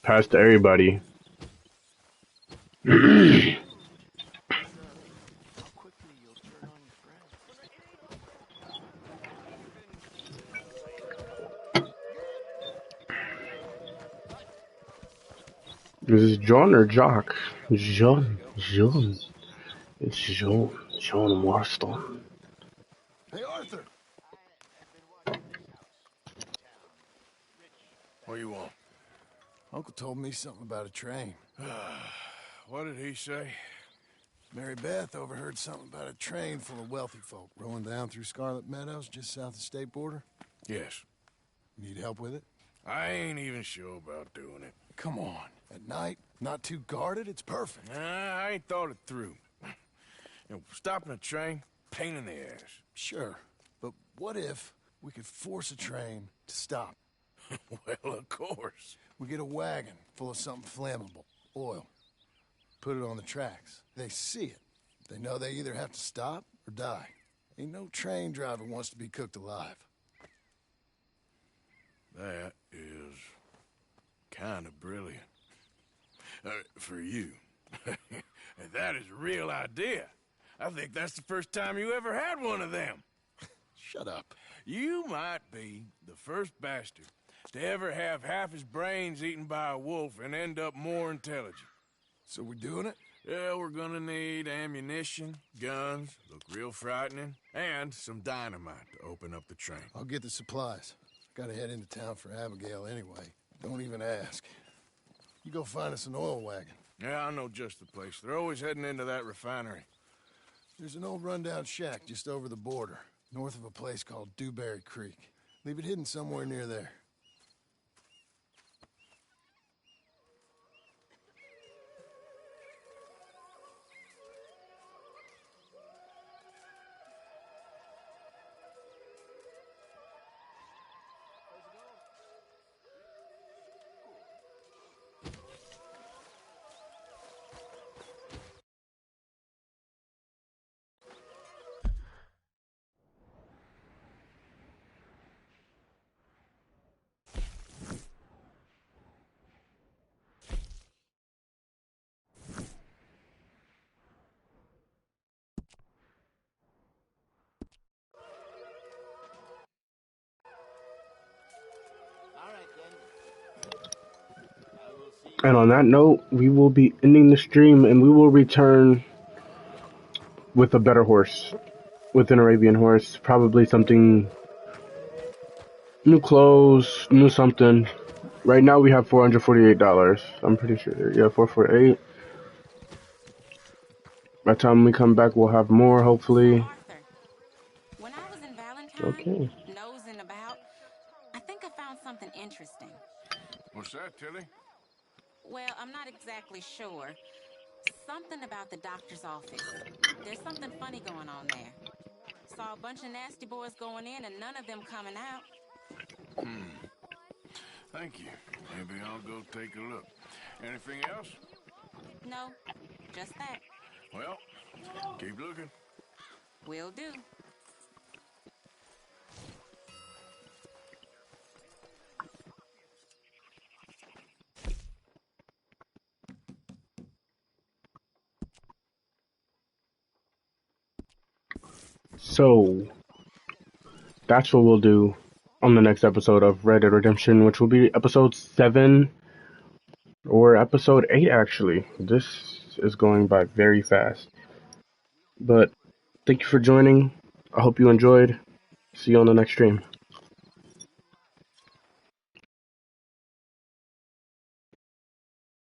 Speaker 1: Pass to everybody. This is John or Jock? John. It's John Marston.
Speaker 11: Hey, Arthur. What do you want? Uncle told me something about a train. What did he say? Mary Beth overheard something about a train full of wealthy folk rolling down through Scarlet Meadows just south of the state border. Yes. Need help with it? I ain't even sure about doing it. Come on. At night, not too guarded, it's perfect. I ain't thought it through. You know, stopping a train, pain in the ass. Sure, but what if we could force a train to stop? Well, of course. We get a wagon full of something flammable, oil. Put it on the tracks. They see it. They know they either have to stop or die. Ain't no train driver wants to be cooked alive. That is kind of brilliant. For you. That is a real idea. I think that's the first time you ever had one of them. Shut up. You might be the first bastard to ever have half his brains eaten by a wolf and end up more intelligent. So we're doing it? Yeah, we're gonna need ammunition, guns, look real frightening, and some dynamite to open up the train. I'll get the supplies. Gotta head into town for Abigail anyway. Don't even ask. You go find us an oil wagon. Yeah, I know just the place. They're always heading into that refinery. There's an old rundown shack just over the border, north of a place called Dewberry Creek. Leave it hidden somewhere near there.
Speaker 1: And on that note, we will be ending the stream, and we will return with a better horse, with an Arabian horse, probably something new, clothes, new something. Right now we have $448. I'm pretty sure. Yeah, 448. By the time we come back, we'll have more, hopefully.
Speaker 18: Arthur, when I was in Valentine,
Speaker 1: Okay.
Speaker 18: nosing about, I think I found something interesting.
Speaker 3: What's that, Tilly?
Speaker 18: Well, I'm not exactly sure. Something about the doctor's office. There's something funny going on there. Saw a bunch of nasty boys going in and none of them coming out.
Speaker 3: Thank you. Maybe I'll go take a look. Anything else?
Speaker 18: No, just that.
Speaker 3: Well, keep looking.
Speaker 18: Will do.
Speaker 1: So, that's what we'll do on the next episode of Red Dead Redemption, which will be episode 7 or episode 8, actually. This is going by very fast. But thank you for joining. I hope you enjoyed. See you on the next stream.